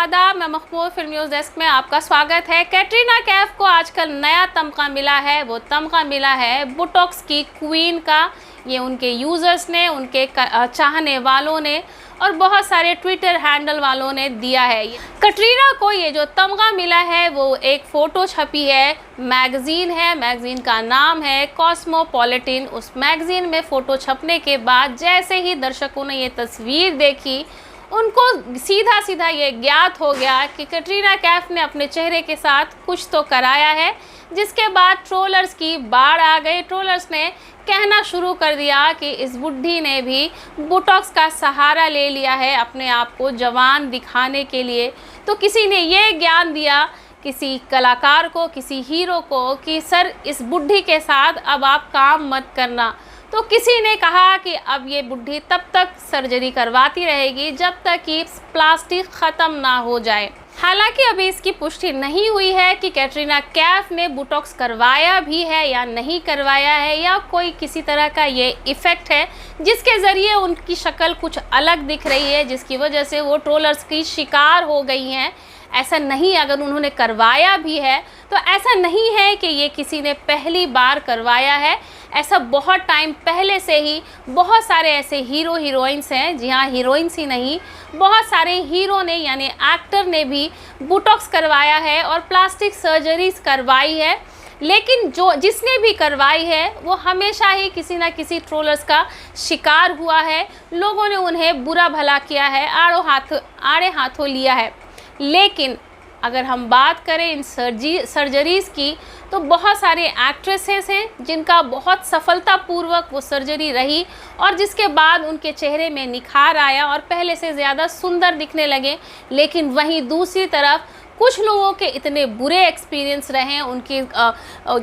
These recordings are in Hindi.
आदाब, मैं मखबूल फिल्म न्यूज़ डेस्क में आपका स्वागत है। कैटरीना कैफ को आजकल नया तमगा मिला है। वो तमगा मिला है बोटॉक्स की क्वीन का। ये उनके यूज़र्स ने, उनके चाहने वालों ने और बहुत सारे ट्विटर हैंडल वालों ने दिया है। कैटरीना को ये जो तमगा मिला है वो एक फ़ोटो छपी है, मैगज़ीन है, मैगज़ीन का नाम है कॉस्मोपॉलिटन। उस मैगज़ीन में फ़ोटो छपने के बाद जैसे ही दर्शकों ने ये तस्वीर देखी, उनको सीधा सीधा ये ज्ञात हो गया कि कैटरीना कैफ ने अपने चेहरे के साथ कुछ तो कराया है, जिसके बाद ट्रोलर्स की बाढ़ आ गई। ट्रोलर्स ने कहना शुरू कर दिया कि इस बुढ़ी ने भी बोटॉक्स का सहारा ले लिया है अपने आप को जवान दिखाने के लिए। तो किसी ने ये ज्ञान दिया किसी कलाकार को, किसी हीरो को कि सर इस बुढ़ी के साथ अब आप काम मत करना। तो किसी ने कहा कि अब ये बुढ़ी तब तक सर्जरी करवाती रहेगी जब तक कि प्लास्टिक ख़त्म ना हो जाए। हालांकि अभी इसकी पुष्टि नहीं हुई है कि कैटरीना कैफ ने बोटॉक्स करवाया भी है या नहीं करवाया है, या कोई किसी तरह का ये इफ़ेक्ट है जिसके ज़रिए उनकी शक्ल कुछ अलग दिख रही है, जिसकी वजह से वो ट्रोलर्स की शिकार हो गई हैं। ऐसा नहीं, अगर उन्होंने करवाया भी है तो ऐसा नहीं है कि ये किसी ने पहली बार करवाया है। ऐसा बहुत टाइम पहले से ही बहुत सारे ऐसे हीरो हीरोइंस हैं, जी हाँ, हीरोइंस ही नहीं, बहुत सारे हीरो ने यानी एक्टर ने भी बोटॉक्स करवाया है और प्लास्टिक सर्जरीज करवाई है। लेकिन जिसने भी करवाई है वो हमेशा ही किसी ना किसी ट्रोलर्स का शिकार हुआ है। लोगों ने उन्हें बुरा भला किया है, आड़े हाथों लिया है। लेकिन अगर हम बात करें इन सर्जरीज़ की, तो बहुत सारे एक्ट्रेसेस हैं जिनका बहुत सफलतापूर्वक वो सर्जरी रही और जिसके बाद उनके चेहरे में निखार आया और पहले से ज़्यादा सुंदर दिखने लगे। लेकिन वहीं दूसरी तरफ कुछ लोगों के इतने बुरे एक्सपीरियंस रहे, उनकी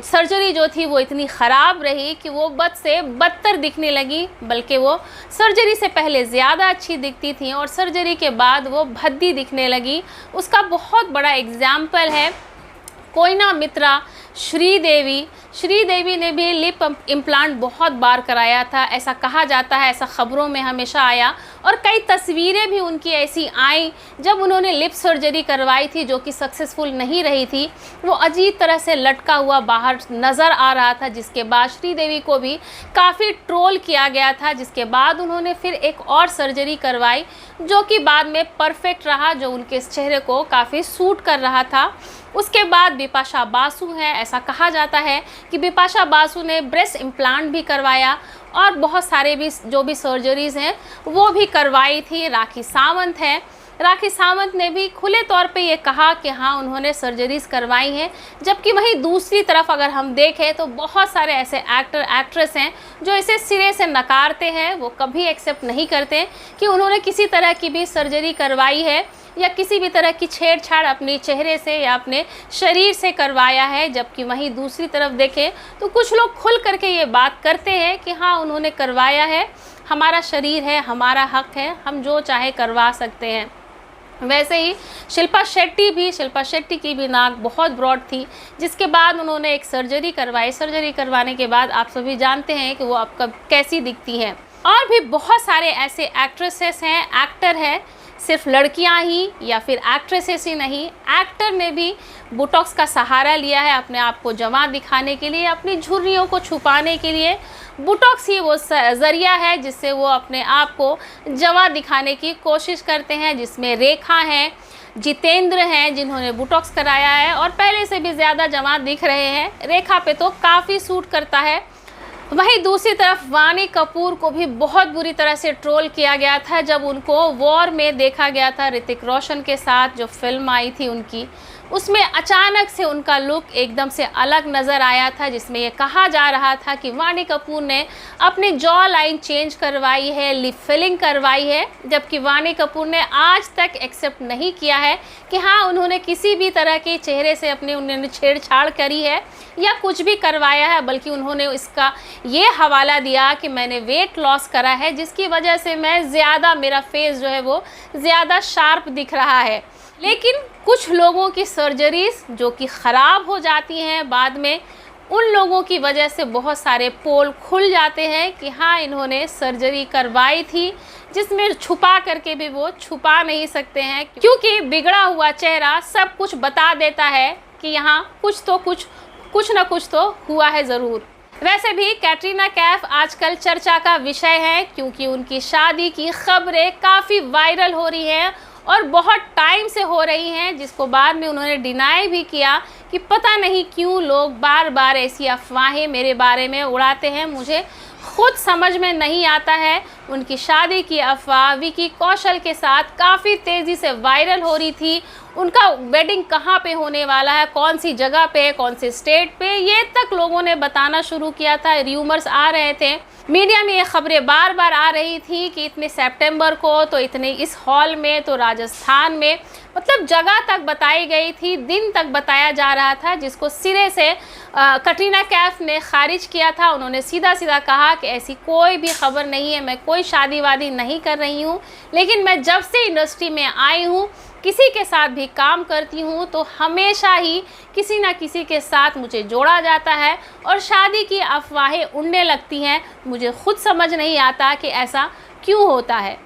सर्जरी जो थी वो इतनी ख़राब रही कि वो बद से बदतर दिखने लगी, बल्कि वो सर्जरी से पहले ज़्यादा अच्छी दिखती थी और सर्जरी के बाद वो भद्दी दिखने लगी। उसका बहुत बड़ा एग्ज़ाम्पल है कोयना मित्रा श्रीदेवी ने भी लिप इम्प्लांट बहुत बार कराया था, ऐसा कहा जाता है, ऐसा ख़बरों में हमेशा आया। और कई तस्वीरें भी उनकी ऐसी आई जब उन्होंने लिप सर्जरी करवाई थी जो कि सक्सेसफुल नहीं रही थी। वो अजीब तरह से लटका हुआ बाहर नज़र आ रहा था, जिसके बाद श्रीदेवी को भी काफ़ी ट्रोल किया गया था। जिसके बाद उन्होंने फिर एक और सर्जरी करवाई जो कि बाद में परफेक्ट रहा, जो उनके चेहरे को काफ़ी सूट कर रहा था। उसके बाद बिपाशा बासु है, ऐसा कहा जाता है कि बिपाशा बासु ने ब्रेस्ट इम्प्लांट भी करवाया और बहुत सारे भी जो भी सर्जरीज़ हैं वो भी करवाई थी। राखी सावंत है, राखी सावंत ने भी खुले तौर पे ये कहा कि हाँ उन्होंने सर्जरीज़ करवाई हैं। जबकि वहीं दूसरी तरफ अगर हम देखें तो बहुत सारे ऐसे एक्टर एक्ट्रेस हैं जो इसे सिरे से नकारते हैं। वो कभी एक्सेप्ट नहीं करते कि उन्होंने किसी तरह की भी सर्जरी करवाई है या किसी भी तरह की छेड़छाड़ अपने चेहरे से या अपने शरीर से करवाया है। जबकि वहीं दूसरी तरफ देखें तो कुछ लोग खुल करके ये बात करते हैं कि हाँ उन्होंने करवाया है, हमारा शरीर है, हमारा हक है, हम जो चाहे करवा सकते हैं। वैसे ही शिल्पा शेट्टी की भी नाक बहुत ब्रॉड थी, जिसके बाद उन्होंने एक सर्जरी करवाई। सर्जरी करवाने के बाद आप सभी जानते हैं कि वो अब कब कैसी दिखती हैं। और भी बहुत सारे ऐसे एक्ट्रेसेस हैं, एक्टर हैं, सिर्फ लड़कियां ही या फिर एक्ट्रेसेस ही नहीं, एक्टर ने भी बोटॉक्स का सहारा लिया है अपने आप को जवान दिखाने के लिए, अपनी झुर्रियों को छुपाने के लिए। बोटॉक्स ही वो ज़रिया है जिससे वो अपने आप को जवान दिखाने की कोशिश करते हैं, जिसमें रेखा हैं, जितेंद्र हैं जिन्होंने बोटॉक्स कराया है और पहले से भी ज़्यादा जवान दिख रहे हैं। रेखा पे तो काफ़ी सूट करता है। वहीं दूसरी तरफ वाणी कपूर को भी बहुत बुरी तरह से ट्रोल किया गया था जब उनको वॉर में देखा गया था ऋतिक रोशन के साथ। जो फिल्म आई थी उनकी, उसमें अचानक से उनका लुक एकदम से अलग नज़र आया था, जिसमें ये कहा जा रहा था कि वाणी कपूर ने अपनी जॉ लाइन चेंज करवाई है, लिप फिलिंग करवाई है। जबकि वाणी कपूर ने आज तक एक्सेप्ट नहीं किया है कि हाँ उन्होंने किसी भी तरह के चेहरे से उन्होंने छेड़छाड़ करी है या कुछ भी करवाया है, बल्कि उन्होंने इसका ये हवाला दिया कि मैंने वेट लॉस करा है, जिसकी वजह से मेरा फेस जो है वो ज़्यादा शार्प दिख रहा है। लेकिन कुछ लोगों की सर्जरीज़ जो कि ख़राब हो जाती हैं बाद में, उन लोगों की वजह से बहुत सारे पोल खुल जाते हैं कि हाँ, इन्होंने सर्जरी करवाई थी, जिसमें छुपा करके भी वो छुपा नहीं सकते हैं, क्योंकि बिगड़ा हुआ चेहरा सब कुछ बता देता है कि यहाँ कुछ ना कुछ तो हुआ है ज़रूर। वैसे भी कैटरीना कैफ आजकल चर्चा का विषय है, क्योंकि उनकी शादी की खबरें काफ़ी वायरल हो रही हैं और बहुत टाइम से हो रही हैं, जिसको बाद में उन्होंने डिनाई भी किया कि पता नहीं क्यों लोग बार बार ऐसी अफवाहें मेरे बारे में उड़ाते हैं, मुझे खुद समझ में नहीं आता है। उनकी शादी की अफवाह विकी कौशल के साथ काफ़ी तेज़ी से वायरल हो रही थी। उनका वेडिंग कहाँ पे होने वाला है, कौन सी जगह पे, कौन से स्टेट पे, ये तक लोगों ने बताना शुरू किया था। र्यूमर्स आ रहे थे, मीडिया में ये खबरें बार बार आ रही थी कि इतने सितंबर को, तो इतने इस हॉल में, तो राजस्थान में, मतलब जगह तक बताई गई थी, दिन तक बताया जा रहा था, जिसको सिरे से कैटरीना कैफ ने खारिज किया था। उन्होंने सीधा सीधा कहा कि ऐसी कोई भी खबर नहीं है, मैं कोई शादी वादी नहीं कर रही हूँ, लेकिन मैं जब से इंडस्ट्री में आई हूँ, किसी के साथ भी काम करती हूँ तो हमेशा ही किसी ना किसी के साथ मुझे जोड़ा जाता है और शादी की अफवाहें उड़ने लगती हैं। मुझे खुद समझ नहीं आता कि ऐसा क्यों होता है।